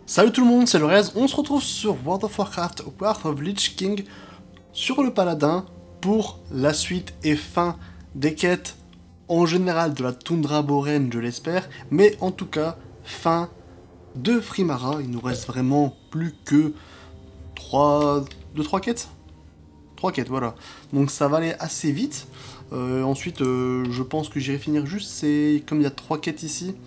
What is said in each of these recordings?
Salut tout le monde, c'est le Rez, on se retrouve sur World of Warcraft, Wrath of Lich King, sur le Paladin, pour la suite et fin des quêtes, en général de la toundra boréenne, je l'espère, mais en tout cas, fin de Frimara. Il nous reste vraiment plus que 3 quêtes. 3 quêtes, voilà. Donc ça va aller assez vite. Ensuite, je pense que j'irai finir juste ces... Comme il y a 3 quêtes ici,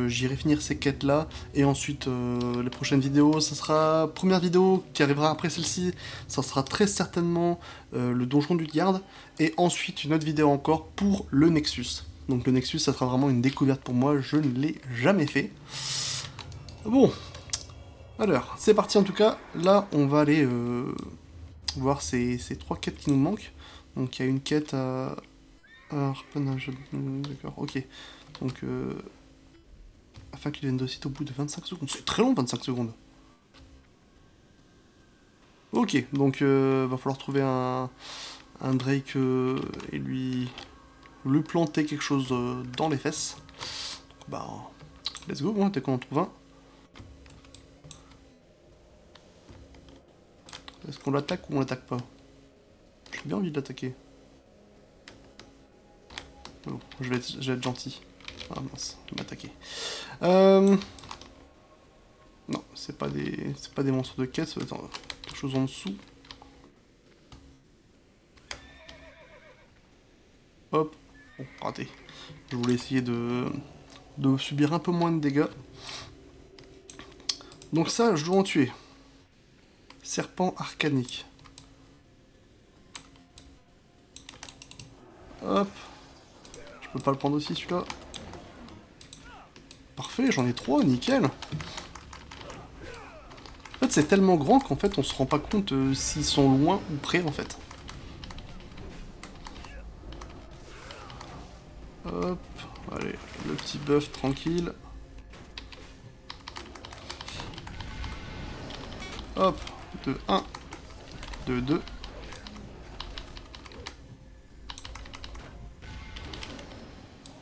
j'irai finir ces quêtes là et ensuite les prochaines vidéos, ça sera première vidéo qui arrivera après celle-ci, ça sera très certainement le donjon du garde et ensuite une autre vidéo encore pour le Nexus. Donc le Nexus, ça sera vraiment une découverte pour moi, je ne l'ai jamais fait. Bon, alors c'est parti en tout cas. Là on va aller voir ces 3 quêtes qui nous manquent. Donc il y a une quête à... D'accord, ok. Donc afin qu'il vienne de site au bout de 25 secondes. C'est très long, 25 secondes. Ok, donc va falloir trouver un Drake et lui planter quelque chose dans les fesses. Donc, bah, let's go, hein, dès qu'on en trouve un. Est-ce qu'on l'attaque ou on l'attaque pas? J'ai bien envie de l'attaquer. Oh, je vais être gentil. Ah mince, il m'a attaqué. Non, c'est pas des monstres de quête, ça va être quelque chose en dessous. Hop, bon, raté. Je voulais essayer de subir un peu moins de dégâts. Donc ça, je dois en tuer. Serpent arcanique. Hop. Je peux pas le prendre aussi celui-là. Parfait, j'en ai 3, nickel. En fait, c'est tellement grand qu'en fait, on se rend pas compte s'ils sont loin ou près, en fait. Hop, allez, le petit bœuf tranquille. Hop, de 1, de 2.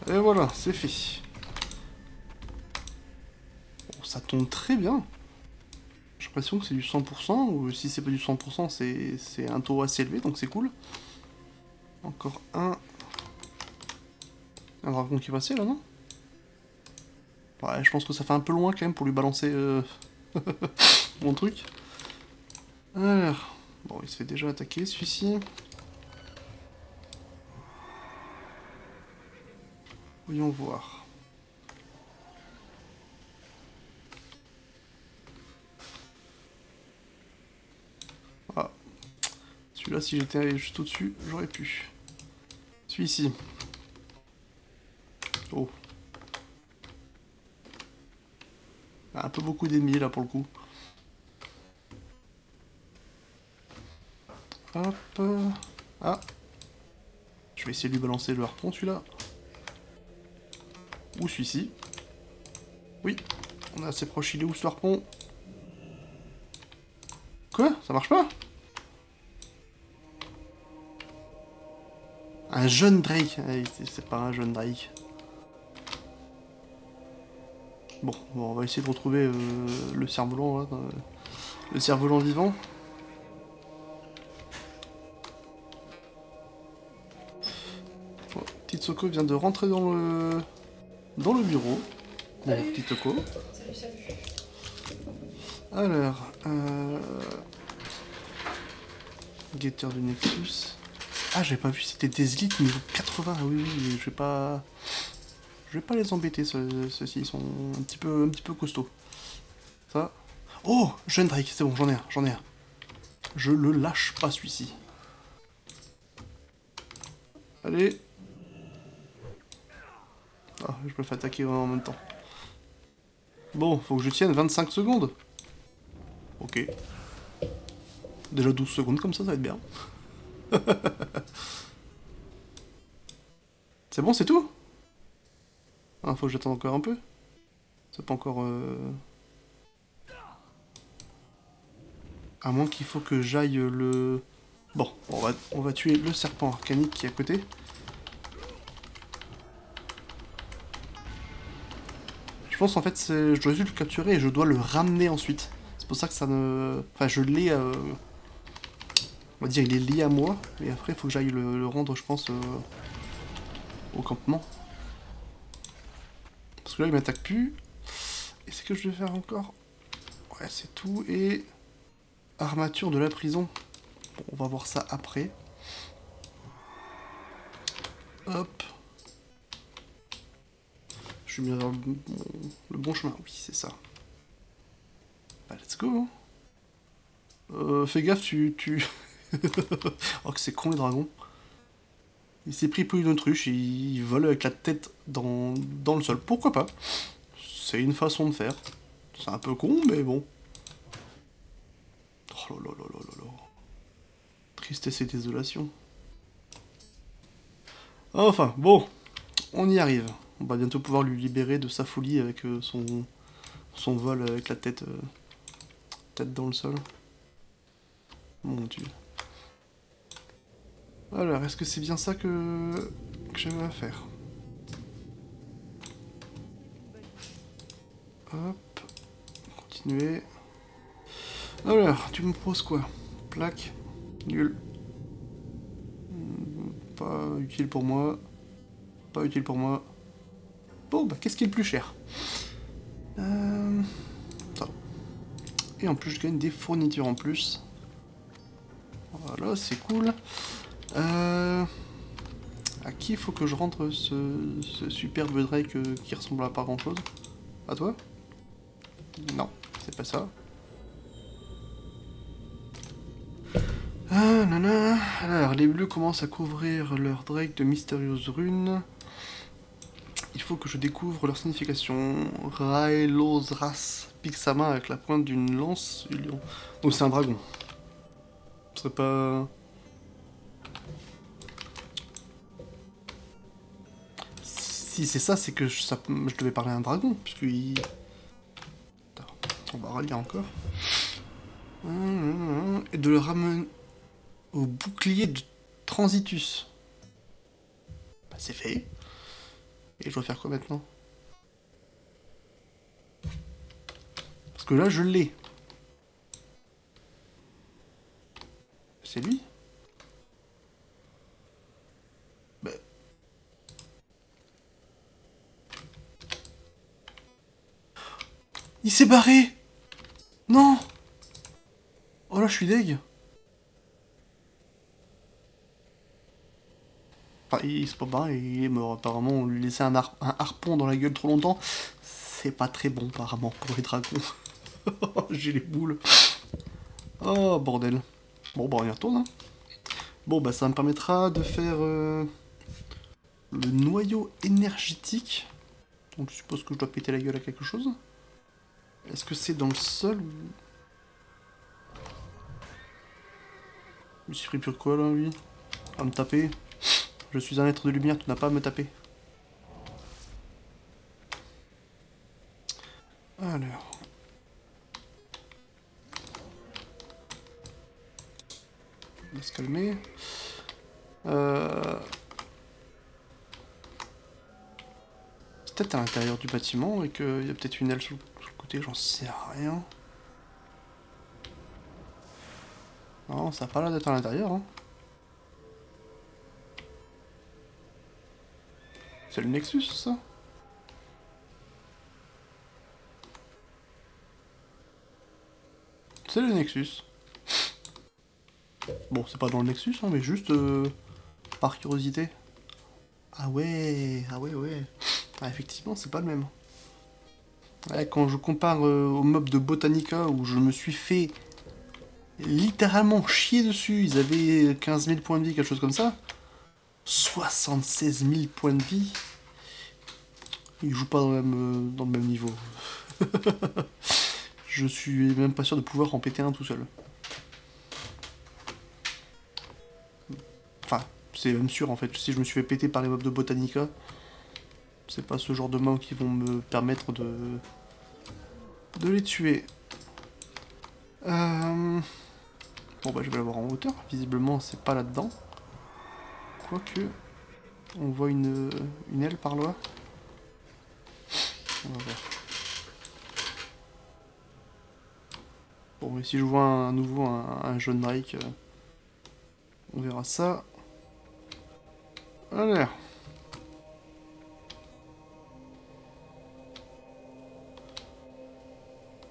Et voilà, c'est fait. Bon, ça tombe très bien. J'ai l'impression que c'est du 100%, ou si c'est pas du 100%, c'est un taux assez élevé, donc c'est cool. Encore un. Un dragon qui est passé là, non? Ouais, je pense que ça fait un peu loin quand même pour lui balancer mon truc. Alors, bon, il se fait déjà attaquer celui-ci. Voyons voir. Ah, celui-là, si j'étais allé juste au-dessus, j'aurais pu. Celui-ci. Oh. Un peu beaucoup d'ennemis là pour le coup. Hop. Ah. Je vais essayer de lui balancer le harpon celui-là. Ou celui-ci. Oui. On est assez proche, il est où ce harpon? Quoi? Ça marche pas? Un jeune Drake. C'est pas un jeune Drake. Bon, on va essayer de retrouver le cerf-volant là. Le cerf-volant vivant. Oh, Petite Soko vient de rentrer dans le bureau. Bon, Petite Soko. Salut, salut. Alors, guetteur du Nexus. Ah, j'ai pas vu, c'était des élites niveau 80. Ah oui, oui, je vais pas les embêter, ceux-ci, ils sont un petit peu costauds. Ça. Oh, jeune Drake, c'est bon, j'en ai un. Je le lâche pas celui-ci. Allez. Ah, je me fais attaquer en même temps. Bon, faut que je tienne 25 secondes. Ok. Déjà 12 secondes comme ça va être bien. C'est bon, c'est tout? Ah, faut que j'attende encore un peu. C'est pas encore... À moins qu'il faut que j'aille le... Bon, on va tuer le serpent arcanique qui est à côté. Je pense en fait je dois juste le capturer et je dois le ramener ensuite. C'est pour ça que ça ne... Enfin je l'ai... On va dire il est lié à moi. Et après il faut que j'aille le rendre je pense au campement. Parce que là il m'attaque plus. Et c'est que je vais faire encore? Ouais c'est tout. Et... Armature de la prison. Bon, on va voir ça après. Hop. Je suis bien vers le bon chemin. Oui, c'est ça. Bah, let's go. Fais gaffe, oh, que c'est con les dragons. Il s'est pris pour une autruche et il vole avec la tête dans le sol. Pourquoi pas? C'est une façon de faire. C'est un peu con, mais bon. Oh là là là là là là. Tristesse et désolation. Enfin, bon. On y arrive. On va bientôt pouvoir lui libérer de sa folie avec son vol avec la tête, tête dans le sol. Mon dieu. Alors, est-ce que c'est bien ça que j'avais à faire? Hop. Continuer. Alors, tu me proposes quoi? Plaque. Nul. Pas utile pour moi. Pas utile pour moi. Bon, bah, qu'est-ce qui est le plus cher? Ça. Et en plus, je gagne des fournitures en plus. Voilà, c'est cool. À qui il faut que je rentre ce superbe Drake qui ressemble à pas grand chose? À toi? Non, c'est pas ça. Ah, nana. Alors, les bleus commencent à couvrir leur Drake de mystérieuses runes. Il faut que je découvre leur signification. Raelosras pique sa main avec la pointe d'une lance. Donc c'est un dragon. Ce serait pas... Si c'est ça, c'est que je devais parler à un dragon, puisqu'il... On va relire encore. Et de le ramener au bouclier de Transitus. Bah c'est fait. Et je dois faire quoi maintenant? Parce que là, je l'ai. C'est lui? Bah... Il s'est barré! Non! Oh là, je suis deg. Enfin, il s'est pas barré, il est mort. Apparemment, on lui laissait un harpon dans la gueule trop longtemps. C'est pas très bon, apparemment, pour les dragons. J'ai les boules. Oh, bordel. Bon, bah, on y retourne, hein. Bon, bah, ça me permettra de faire le noyau énergétique. Donc, je suppose que je dois péter la gueule à quelque chose. Est-ce que c'est dans le sol ou... Je me suis pris pour quoi, là, lui? À me taper. Je suis un être de lumière, tu n'as pas à me taper. Alors... On va se calmer. C'est peut-être à l'intérieur du bâtiment et qu'il y a peut-être une aile sur le côté, j'en sais rien. Non, ça n'a pas l'air d'être à l'intérieur. Hein. C'est le Nexus, ça? C'est le Nexus. Bon, c'est pas dans le Nexus, hein, mais juste par curiosité. Ah ouais, ah ouais, ouais. Ah, effectivement, c'est pas le même. Ouais, quand je compare au mob de Botanica où je me suis fait littéralement chier dessus, ils avaient 15 000 points de vie, quelque chose comme ça. 76 000 points de vie. Ils jouent pas dans le même niveau. Je suis même pas sûr de pouvoir en péter un tout seul. Enfin, c'est même sûr en fait. Si je me suis fait péter par les mobs de Botanica, c'est pas ce genre de mobs qui vont me permettre de les tuer. Bon bah je vais l'avoir en hauteur. Visiblement c'est pas là-dedans. Quoique, on voit une aile par là. On va voir. Bon, et si je vois un nouveau, un jaune Drake, on verra ça. Allez.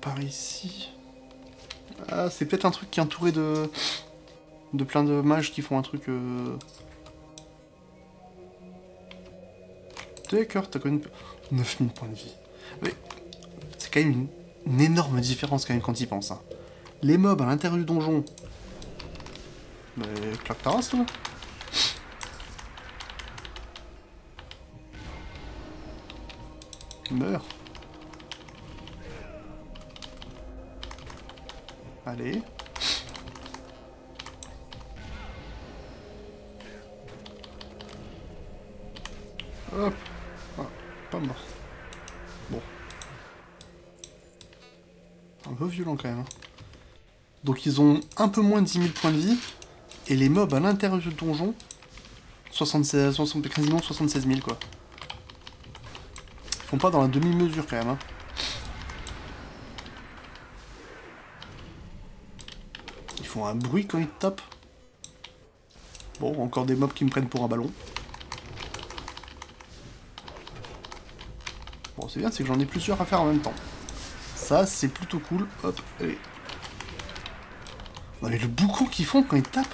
Par ici. Ah, c'est peut-être un truc qui est entouré de plein de mages qui font un truc... D'accord, t'as quand même 9000 points de vie. Mais c'est quand même une énorme différence quand même quand ils pensent. Hein. Les mobs à l'intérieur du donjon. Mais claque ta race, toi. Meurs. Allez. Hop. Ah, pas mort. Bon. Un peu violent quand même. Hein. Donc ils ont un peu moins de 10 000 points de vie. Et les mobs à l'intérieur du donjon, 76, quasiment 76 000 quoi. Ils font pas dans la demi-mesure quand même. Hein. Ils font un bruit quand ils tapent. Bon, encore des mobs qui me prennent pour un ballon. Bon, c'est bien, c'est que j'en ai plusieurs à faire en même temps. Ça, c'est plutôt cool. Hop, allez. Non mais le boucan qu'ils font quand ils tapent.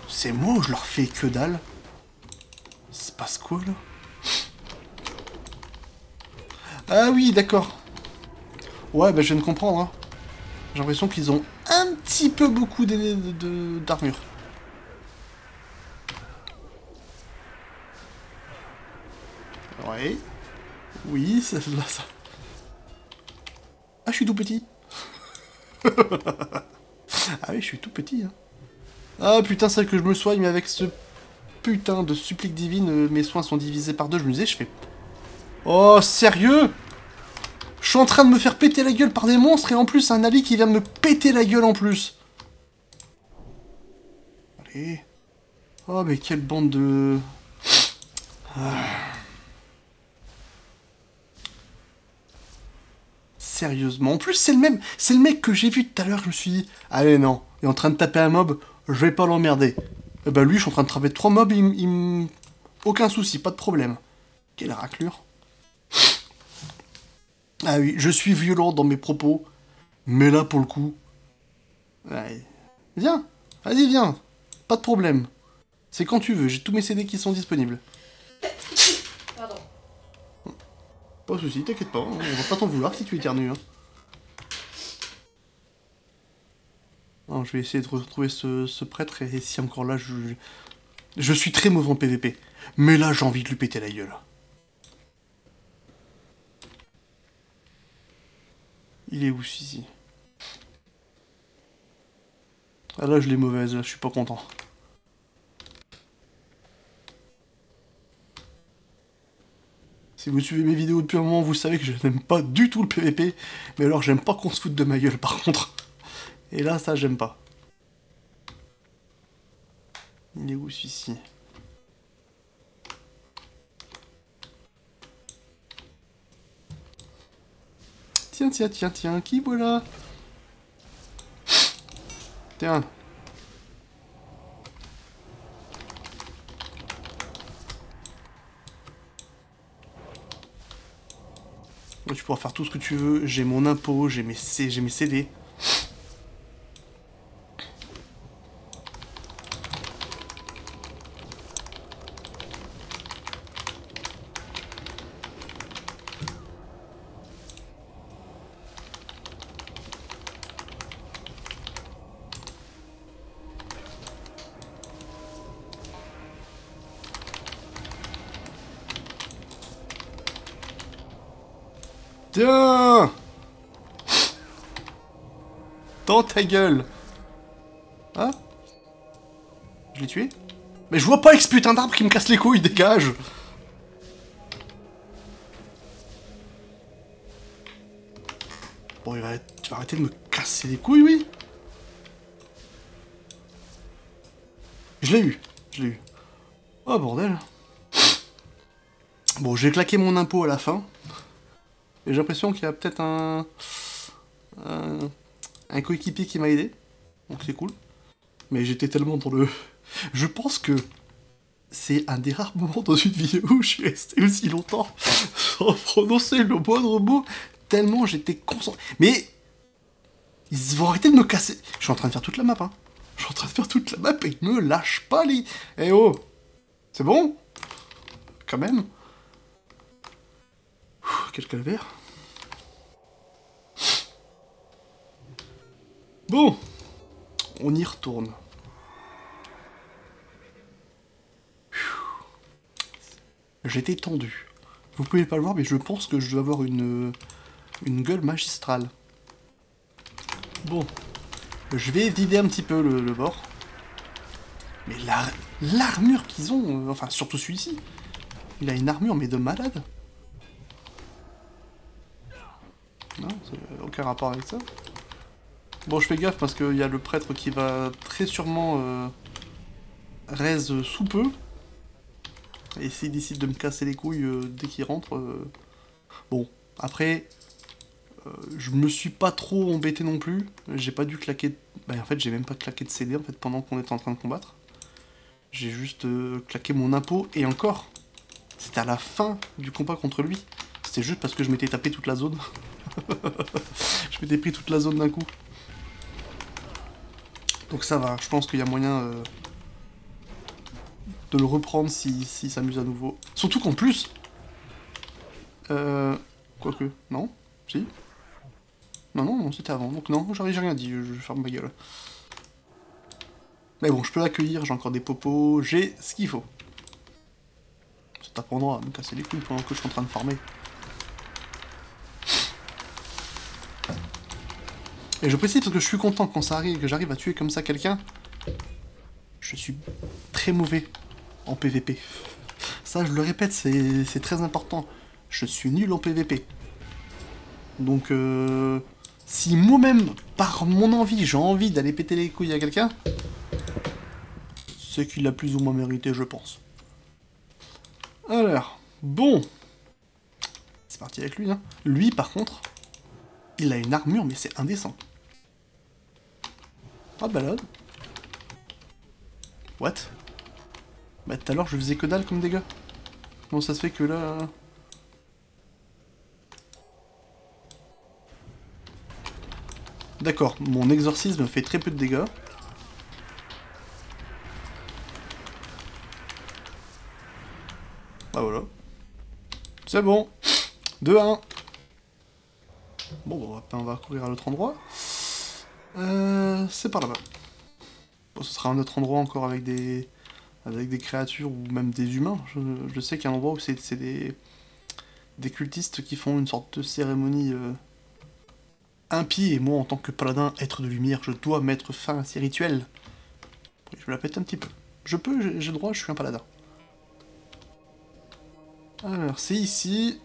C'est moi ou je leur fais que dalle? Il se passe quoi là? Ah oui, d'accord. Ouais, bah je viens de comprendre. Hein. J'ai l'impression qu'ils ont un petit peu beaucoup d'armure. Ouais. Oui, ça, là, ça. Ah, je suis tout petit. Ah oui, je suis tout petit. Hein. Ah putain, c'est vrai que je me soigne, mais avec ce putain de supplique divine, mes soins sont divisés par deux. Je me disais, je fais... Oh, sérieux? Je suis en train de me faire péter la gueule par des monstres, et en plus, un Ali qui vient de me péter la gueule en plus. Allez. Oh, mais quelle bande de... Ah. Sérieusement. En plus, c'est le même. C'est le mec que j'ai vu tout à l'heure. Je me suis dit, allez, non. Il est en train de taper un mob. Je vais pas l'emmerder. Et bah, lui, je suis en train de taper 3 mobs. Aucun souci, pas de problème. Quelle raclure. Ah oui, je suis violent dans mes propos. Mais là, pour le coup. Ouais. Viens. Vas-y, viens. Pas de problème. C'est quand tu veux. J'ai tous mes CD qui sont disponibles. Pardon. Pas de soucis, t'inquiète pas. On va pas t'en vouloir si tu éternues. Hein. Non, je vais essayer de retrouver ce prêtre, et si encore là, je suis très mauvais en PVP. Mais là, j'ai envie de lui péter la gueule. Il est où, celui-ci? Ah là, je l'ai mauvaise, là, je suis pas content. Si vous suivez mes vidéos depuis un moment, vous savez que je n'aime pas du tout le PVP. Mais alors, j'aime pas qu'on se foute de ma gueule, par contre. Et là, ça, j'aime pas. Il est où, celui-ci? Tiens, tiens, tiens, tiens, qui voilà? Tiens. Tu pourras faire tout ce que tu veux, j'ai mon impôt, j'ai mes CD. Tiens! Dans ta gueule! Ah? Je l'ai tué? Mais je vois pas avec ce putain d'arbre qui me casse les couilles, dégage! Bon, tu vas arrêter de me casser les couilles, oui? Je l'ai eu, je l'ai eu. Oh, bordel. Bon, j'ai claqué mon impôt à la fin. Et j'ai l'impression qu'il y a peut-être un... un coéquipier qui m'a aidé. Donc c'est cool. Mais j'étais tellement dans le... Je pense que c'est un des rares moments dans une vidéo où je suis resté aussi longtemps sans prononcer le moindre mot, tellement j'étais concentré. Mais ils vont arrêter de me casser. Je suis en train de faire toute la map, hein. Je suis en train de faire toute la map et ils me lâchent pas les... Eh oh! C'est bon? Quand même. Quel calvaire. Bon, on y retourne. J'étais tendu. Vous pouvez pas le voir, mais je pense que je dois avoir une gueule magistrale. Bon, je vais vider un petit peu le bord. Mais l'armure qu'ils ont, enfin surtout celui-ci, il a une armure mais de malade. Non, aucun rapport avec ça. Bon, je fais gaffe parce qu'il y a le prêtre qui va très sûrement raise sous peu. Et s'il décide de me casser les couilles dès qu'il rentre... Bon, après, je me suis pas trop embêté non plus. J'ai pas dû claquer... Bah en fait, j'ai même pas claqué de CD en fait pendant qu'on était en train de combattre. J'ai juste claqué mon impôt, et encore, c'était à la fin du combat contre lui. C'était juste parce que je m'étais tapé toute la zone. Je m'étais pris toute la zone d'un coup. Donc ça va, je pense qu'il y a moyen de le reprendre s'il s'amuse à nouveau. Surtout qu'en plus... Quoique, non? Si? Non, c'était avant, donc non, j'ai rien dit, je ferme ma gueule. Mais bon, je peux l'accueillir, j'ai encore des popos, j'ai ce qu'il faut. Ça t'apprendra à me casser les couilles pendant que je suis en train de farmer. Et je précise parce que je suis content quand ça arrive, que j'arrive à tuer comme ça quelqu'un. Je suis très mauvais en PVP. Ça, je le répète, c'est très important. Je suis nul en PVP. Donc, si moi-même, par mon envie, j'ai envie d'aller péter les couilles à quelqu'un, c'est qu'il l'a plus ou moins mérité, je pense. Alors, bon. C'est parti avec lui, hein. Lui, par contre, il a une armure, mais c'est indécent. Ah, balade. What? Bah, tout à l'heure, je faisais que dalle comme dégâts. Comment ça se fait que là... D'accord, mon exorcisme fait très peu de dégâts. Ah voilà. C'est bon. 2-1. Bon, on va courir à l'autre endroit. C'est par là-bas. Bon, ce sera un autre endroit encore avec des créatures ou même des humains. Je sais qu'il y a un endroit où c'est des cultistes qui font une sorte de cérémonie impie, et moi en tant que paladin, être de lumière, je dois mettre fin à ces rituels. Je me la pète un petit peu. Je peux, j'ai le droit, je suis un paladin. Alors, c'est ici.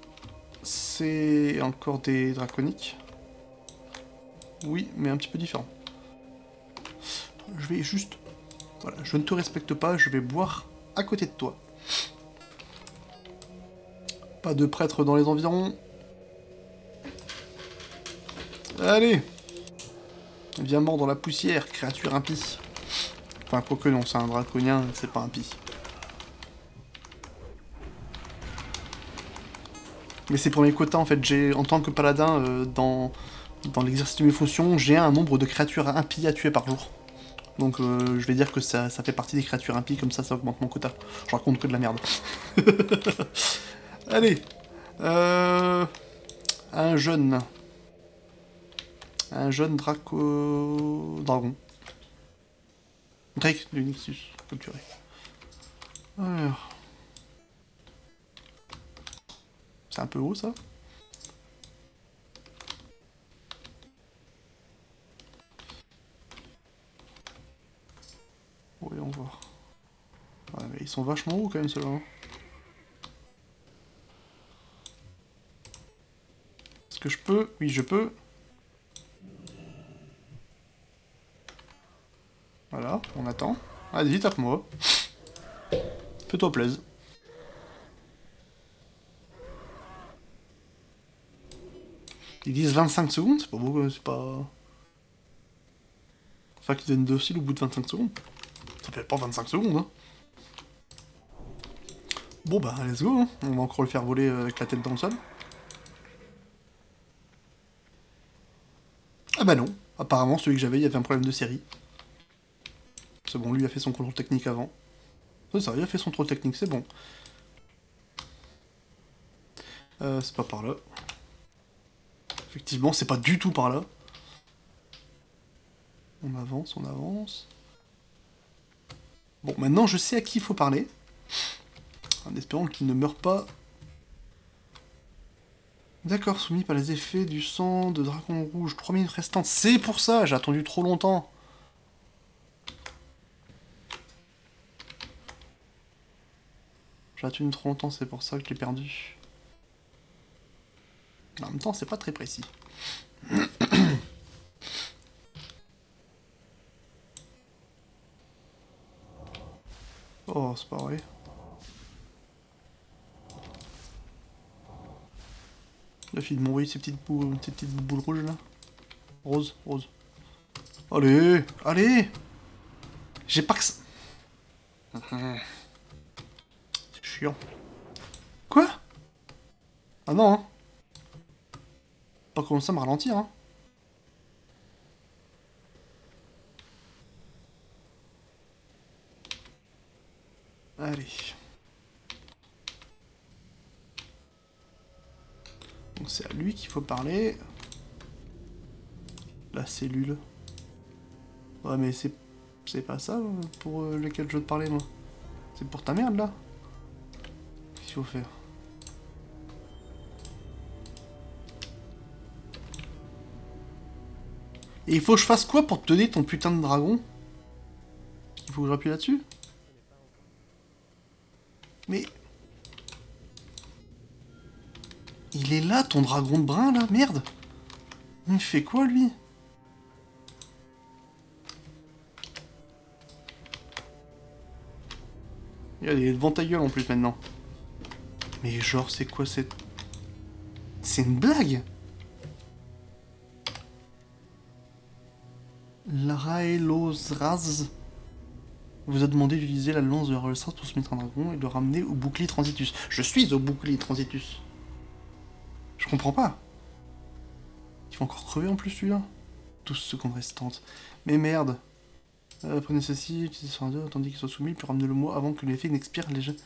C'est encore des draconiques. Oui, mais un petit peu différent. Je vais juste... Voilà, je ne te respecte pas, je vais boire à côté de toi. Pas de prêtre dans les environs. Allez! Viens mordre dans la poussière, créature impie. Enfin, quoique non, c'est un draconien, c'est pas impie. Mais c'est pour mes quotas, en fait, j'ai, en tant que paladin, dans l'exercice de mes fonctions, j'ai un nombre de créatures impies à tuer par jour. Donc je vais dire que ça fait partie des créatures impies, comme ça augmente mon quota. Je raconte que de la merde. Allez. Un jeune. Un jeune dragon. Drake du Nexus, capturé. Alors. C'est un peu haut ça? Voyons voir. Ouais, mais ils sont vachement hauts quand même ceux-là. Est-ce que je peux? Oui, je peux. Voilà, on attend. Vas-y, tape-moi. Fais-toi plaisir. Ils disent 25 secondes, c'est pas beau, c'est pas... Enfin, qu'ils donnent docile au bout de 25 secondes. Ça fait pas 25 secondes, hein. Bon bah, let's go, hein. On va encore le faire voler avec la tête dans le sol. Ah bah non, apparemment celui que j'avais, il y avait un problème de série. C'est bon, lui a fait son contrôle technique avant. C'est ça, il a fait son contrôle technique, c'est bon. C'est pas par là. Effectivement, c'est pas du tout par là. On avance, on avance. Bon, maintenant je sais à qui il faut parler. En espérant qu'il ne meure pas. D'accord, soumis par les effets du sang de dragon rouge. 3 minutes restantes. C'est pour ça, j'ai attendu trop longtemps. J'ai attendu trop longtemps, c'est pour ça que je l'ai perdu. En même temps, c'est pas très précis. Oh, c'est pas vrai. La fille de m'envoyer ces petites boules rouges là. Rose, rose. Allez, allez. J'ai pas que ça. C'est chiant. Quoi? Ah non, hein. Pas commencer à me ralentir, hein. Allez. Donc c'est à lui qu'il faut parler. La cellule. Ouais mais c'est pas ça pour lequel je veux te parler moi. C'est pour ta merde là. Qu'est-ce qu'il faut faire? Et il faut que je fasse quoi pour te donner ton putain de dragon? Il faut que j'appuie là-dessus? Mais... Il est là, ton dragon de brun, là? Merde! Il fait quoi, lui? Il est devant ta gueule, en plus, maintenant. Mais genre, c'est quoi cette... C'est une blague? L'Araelosraz vous a demandé d'utiliser la lance de Raelosraz pour se mettre un dragon et de le ramener au bouclier Transitus. Je suis au bouclier Transitus. Je comprends pas. Il va encore crever en plus celui-là. 12 secondes restantes. Mais merde. Prenez ceci, utilisez sur un 2, attendez qu'il soit soumis, puis ramenez le moi avant que l'effet n'expire les jeux.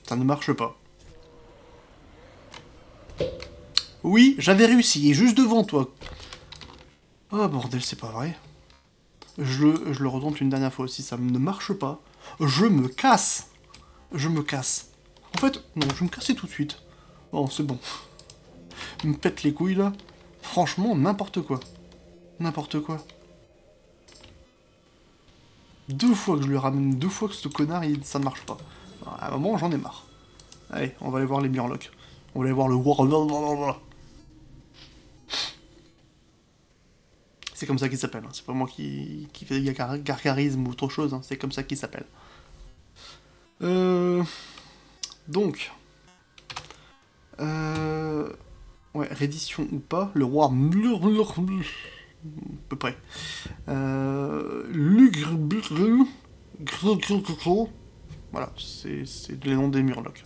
Ça ne marche pas. Oui, j'avais réussi, et juste devant toi. Oh bordel, c'est pas vrai. Je le retente une dernière fois aussi, ça ne marche pas. Je me casse. Je me casse. En fait, non, je vais me casser tout de suite. Bon, c'est bon. Il me pète les couilles, là. Franchement, n'importe quoi. N'importe quoi. 2 fois que je lui ramène, 2 fois que ce connard, ça ne marche pas. À un moment, j'en ai marre. Allez, on va aller voir les Murlocs. On va aller voir le War... C'est comme ça qu'il s'appelle. Hein. C'est pas moi qui fais des gargarismes ou autre chose. Hein. C'est comme ça qu'il s'appelle. Donc... Ouais, reddition ou pas, le roi... À peu près. Voilà, c'est les noms des Murlocs.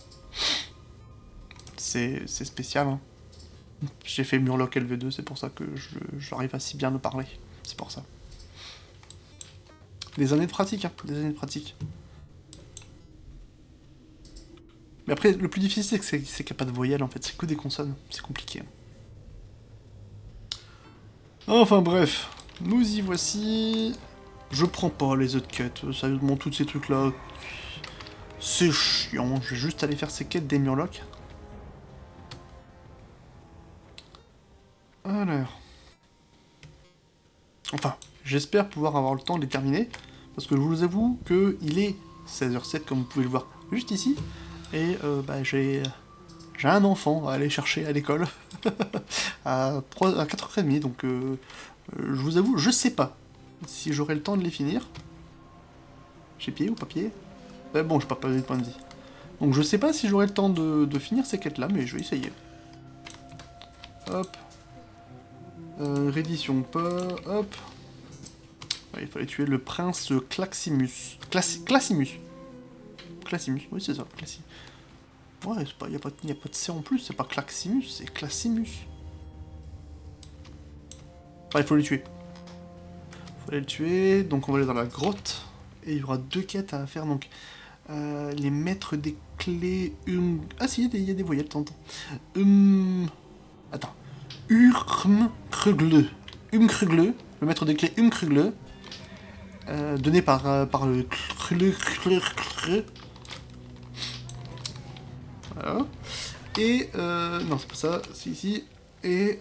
C'est spécial, hein. J'ai fait Murloc LV2, c'est pour ça que j'arrive à si bien le parler. C'est pour ça. Des années de pratique, hein, des années de pratique. Mais après, le plus difficile, c'est qu'il n'y a pas de voyelles, en fait. C'est que des consonnes. C'est compliqué. Enfin bref, nous y voici. Je prends pas les autres quêtes. Sérieusement, tous ces trucs-là... C'est chiant. Je vais juste aller faire ces quêtes des Murlocs. Alors... Enfin, j'espère pouvoir avoir le temps de les terminer. Parce que je vous avoue qu'il est 16h07, comme vous pouvez le voir juste ici. Et bah, j'ai un enfant à aller chercher à l'école. à 4h30, donc je vous avoue, je sais pas si j'aurai le temps de les finir. J'ai pied ou pas pied? Bon, j'ai pas perdu de point de vie. Donc je sais pas si j'aurai le temps de finir ces quêtes là, mais je vais essayer. Hop. Reddition pas. Hop. Ouais, il fallait tuer le prince Claximus. Classimus. Classimus, oui c'est ça, Classimus. Ouais, il n'y a pas de C en plus, c'est pas Claximus, c'est Classimus. Enfin, il faut les tuer. Il faut les tuer, donc on va aller dans la grotte. Et il y aura 2 quêtes à faire, donc... les maîtres des clés... Ah si, il y a des voyelles, t'entends. Attends. Urmkrugle. Umkrugle, le maître des clés Umkrugle. Donné par le... Voilà. Et... non, c'est pas ça, c'est ici. Et...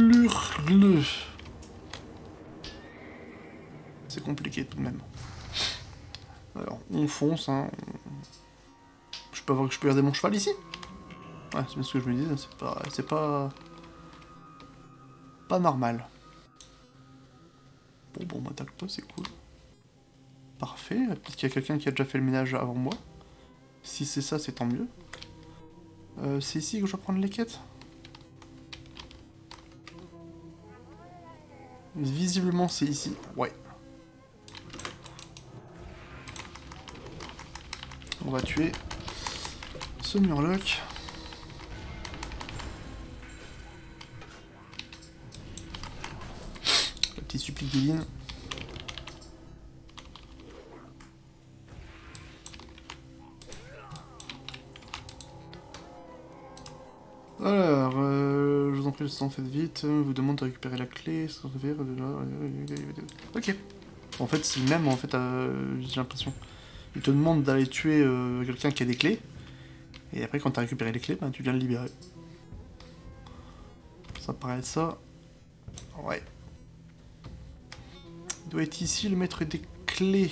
l'Urgle. C'est compliqué tout de même. Alors, on fonce, hein. Je peux avoir que je peux garder mon cheval ici? Ouais, c'est bien ce que je me disais, c'est pas normal. Bon, on m'attaque pas, c'est cool. Parfait, peut-être qu'il y a quelqu'un qui a déjà fait le ménage avant moi. Si c'est ça, c'est tant mieux. C'est ici que je dois prendre les quêtes? Visiblement, c'est ici. Ouais. On va tuer ce murloc. La petite supplique divine. Alors, je vous en prie, le sang, faites vite. Vous demande de récupérer la clé. Ok. En fait, c'est le même, en fait, j'ai l'impression. Il te demande d'aller tuer quelqu'un qui a des clés. Et après, quand tu as récupéré les clés, ben, tu viens le libérer. Ça paraît être ça. Ouais. Il doit être ici, le maître des clés.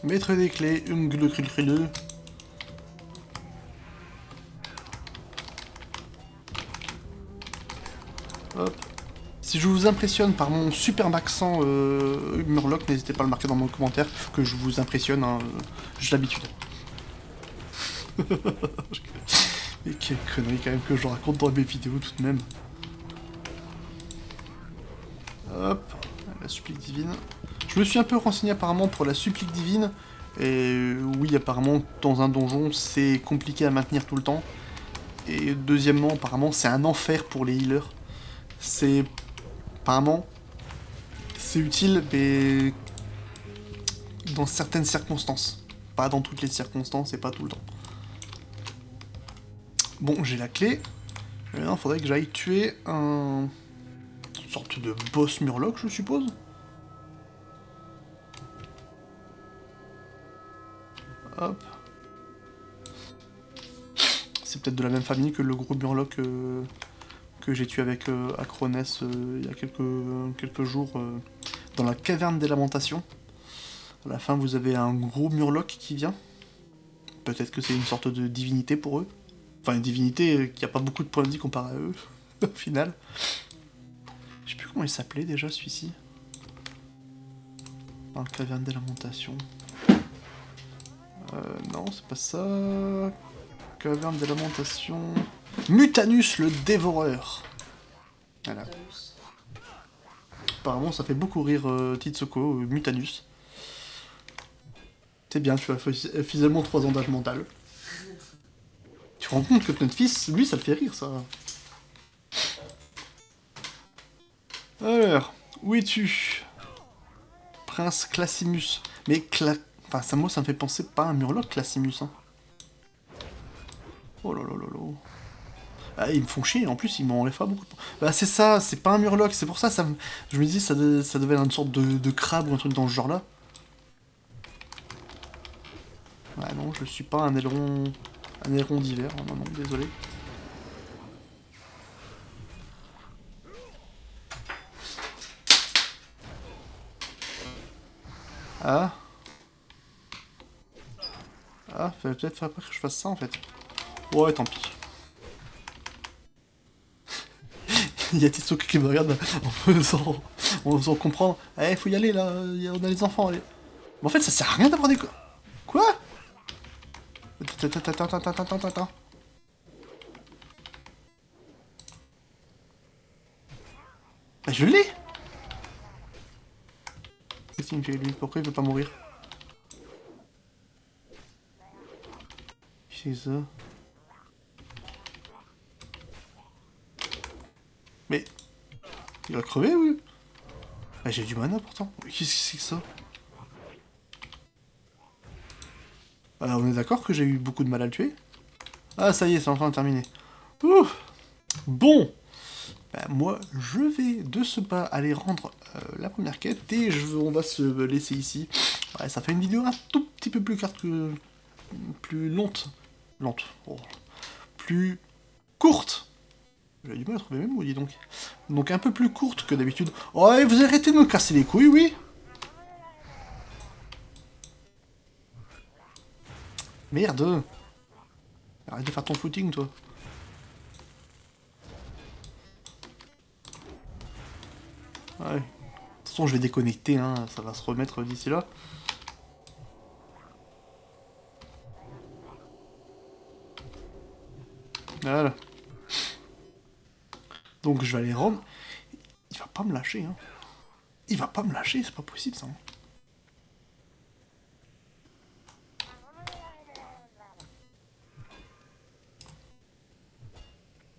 Maître des clés, umglekrilkrille. Hop. Si je vous impressionne par mon superbe accent Murloc, n'hésitez pas à le marquer dans mon commentaire que je vous impressionne, hein, j'ai l'habitude. Mais quelle connerie quand même que je raconte dans mes vidéos tout de même. Hop, la supplique divine. Je me suis un peu renseigné apparemment pour la supplique divine. Et oui, apparemment, dans un donjon, c'est compliqué à maintenir tout le temps. Et deuxièmement, apparemment, c'est un enfer pour les healers. C'est... Apparemment, c'est utile, mais... dans certaines circonstances. Pas dans toutes les circonstances et pas tout le temps. Bon, j'ai la clé. Maintenant, il faudrait que j'aille tuer un... une sorte de boss murloc, je suppose. Hop. C'est peut-être de la même famille que le gros murloc que j'ai tué avec Acronès il y a quelques jours dans la caverne des lamentations. À la fin, vous avez un gros murloc qui vient. Peut-être que c'est une sorte de divinité pour eux. Enfin, une divinité qui a pas beaucoup de points de vie comparé à eux, au final. Je sais plus comment il s'appelait déjà, celui-ci. Dans la caverne des lamentations. Non, c'est pas ça. Caverne des lamentations. Mutanus le dévoreur. Voilà. Apparemment, ça fait beaucoup rire Titsoko, Mutanus. C'est bien, tu as officiellement 3 ans d'âge mental. Tu te rends compte que notre fils, lui, ça le fait rire, ça. Alors, où es-tu? Prince Classimus. Mais enfin, ça, moi, ça me fait penser pas à un murloc, Classimus. Hein. Oh là là là là. Ah, ils me font chier, en plus, ils m'enlèvent pas beaucoup de points. Bah, c'est ça, c'est pas un murloc, c'est pour ça, je me dis, ça devait être une sorte de crabe ou un truc dans ce genre-là. Ouais, non, je suis pas un aileron d'hiver, non, non, désolé. Ah. Ah, peut-être pas que je fasse ça, en fait. Ouais, tant pis. Il y a Titsuki qui me regarde en faisant comprendre. Eh, faut y aller là, on a les enfants, allez. Mais en fait, ça sert à rien d'avoir des... Quoi? Attends. Bah, je l'ai! Qu'est-ce qu'il me fait lui? Pourquoi il veut pas mourir? Qu'est-ce que c'est ça? Mais... Il va crever, oui? Ah, j'ai du mana pourtant. Qu'est-ce que c'est que ça? Alors, on est d'accord que j'ai eu beaucoup de mal à le tuer? Ah, ça y est, c'est enfin terminé. Ouh. Bon! Bah, moi, je vais de ce pas aller rendre la première quête et on va se laisser ici. Ouais, ça fait une vidéo un tout petit peu plus plus lente. Oh. Plus courte. J'ai du mal à trouver mes mots, dis donc. Donc un peu plus courte que d'habitude. Oh, et vous arrêtez de me casser les couilles, oui? Merde. Arrête de faire ton footing, toi. Ouais. De toute façon, je vais déconnecter, hein. Ça va se remettre d'ici là. Voilà. Donc je vais aller rendre... Il va pas me lâcher, hein. Il va pas me lâcher, c'est pas possible, ça.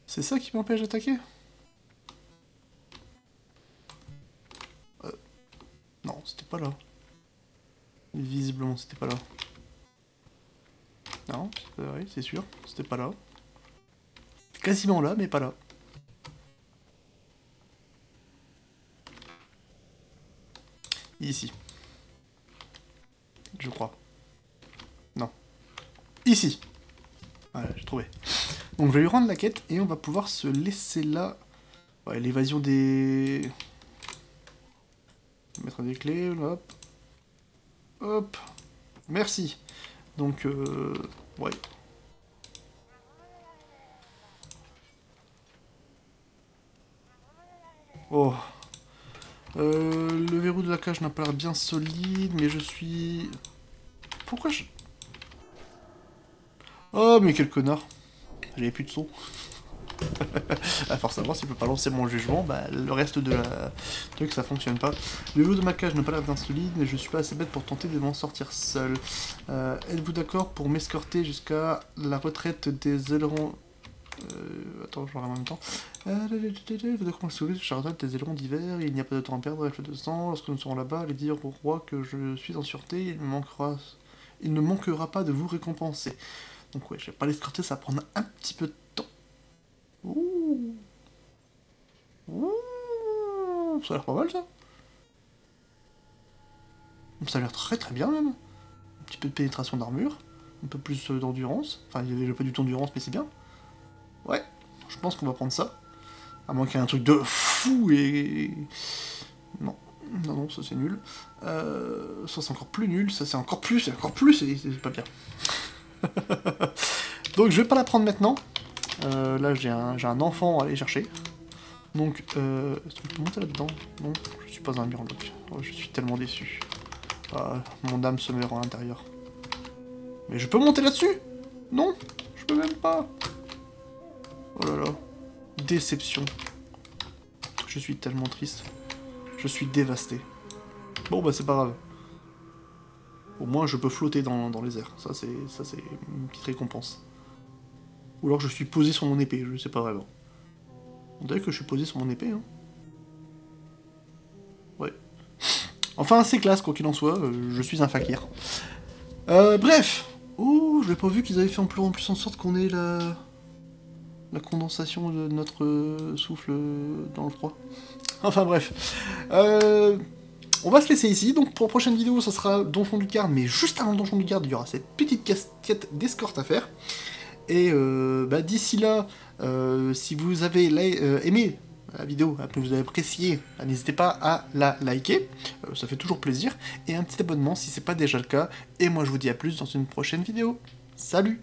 C'est ça qui m'empêche d'attaquer? Non, c'était pas là. Visiblement, c'était pas là. Non, oui, c'est sûr, c'était pas là. Quasiment là, mais pas là. Ici. Je crois. Non. Ici. Voilà, j'ai trouvé. Donc je vais lui rendre la quête et on va pouvoir se laisser là. Ouais, l'évasion des... Mettre des clés, hop. Hop. Merci. Donc, ouais. Oh. Le verrou de la cage n'a pas l'air bien solide, mais je suis... Pourquoi je... Oh, mais quel connard. J'avais plus de son. À force savoir si je peux pas lancer mon jugement, bah le reste de la truc ça fonctionne pas. Le verrou de ma cage n'a pas l'air bien solide, mais je suis pas assez bête pour tenter de m'en sortir seul. Êtes-vous d'accord pour m'escorter jusqu'à la retraite des ailerons... Attends, je regarde en même temps. Êtes-vous d'accord pour sauver la retraite des ailerons d'hiver, il n'y a pas de temps à perdre, rifle de sang, lorsque nous serons là-bas, allez dire au roi que je suis en sûreté, il ne manquera pas de vous récompenser. Donc ouais, je vais pas l'escorter, ça va prendre un petit peu de temps. Ouh. Ouh. Ça a l'air pas mal ça. Ça a l'air très très bien même. Un petit peu de pénétration d'armure, un peu plus d'endurance. Enfin, il y avait pas du tout d'endurance, mais c'est bien. Ouais, je pense qu'on va prendre ça. À moins qu'il y ait un truc de fou et... Non, non, ça c'est nul. Ça c'est encore plus nul, ça c'est encore plus, et c'est pas bien. Donc je vais pas la prendre maintenant. Là j'ai un enfant à aller chercher. Donc, est-ce que je peux monter là-dedans? Non, je suis pas un murloc. Oh, je suis tellement déçu. Ah, mon âme se meurt à l'intérieur. Mais je peux monter là-dessus? Non, je peux même pas. Oh là là, déception. Je suis tellement triste. Je suis dévasté. Bon bah c'est pas grave. Au moins je peux flotter dans les airs. Ça c'est une petite récompense. Ou alors je suis posé sur mon épée, je sais pas vraiment. On dirait que je suis posé sur mon épée, hein. Ouais. Enfin c'est classe quoi qu'il en soit, je suis un fakir. Bref. Oh, je n'avais pas vu qu'ils avaient fait en plus en sorte qu'on ait la condensation de notre souffle dans le froid. Enfin bref. On va se laisser ici, donc pour la prochaine vidéo, ça sera Donjon du Garde, mais juste avant le Donjon du Garde, il y aura cette petite casquette d'escorte à faire. Et d'ici là, si vous avez aimé la vidéo, que vous avez apprécié, n'hésitez pas à la liker, ça fait toujours plaisir, et un petit abonnement si c'est pas déjà le cas, et moi je vous dis à plus dans une prochaine vidéo. Salut!